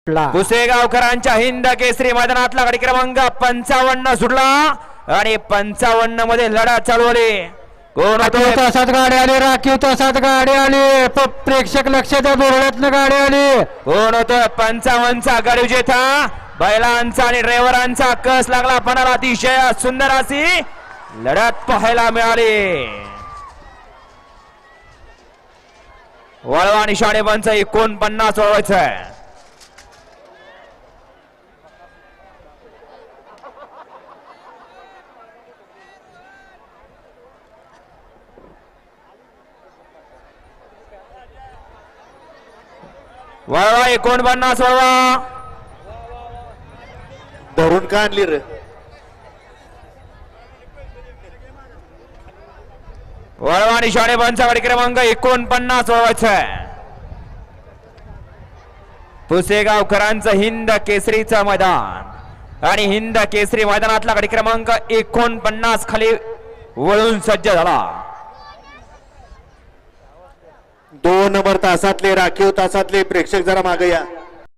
पुसेगावकरांच्या हिंद केसरी मैदानातला गाडी क्रमांक 55 सुटला आणि 55 मध्ये लढा चालवली. कोण तासात गाडी आली, राखीव तासात गाडी आली, प्रेक्षक लक्षात बोरड्यातनं गाडी आली. कोण होतं 55चा गाडी विजेता. बैलांचा आणि ड्रायव्हरांचा कस लागला, पण अतिशय सुंदर अशी लढत पाहायला मिळाली. वळवा निशाणे पंच 49 वळवायचं. वळवा 49 वळवा. धरून का आणली रे? वळवा निशाणे पंच गाडी क्रमांक 49 वळवायचं. पुसेगावकरांचं हिंद केसरीचं मैदान आणि हिंद केसरी मैदानातला गाडी क्रमांक 49 खाली वळून सज्ज झाला. 2 नंबर तासातले, राखीव तासातले प्रेक्षक जरा मागे या.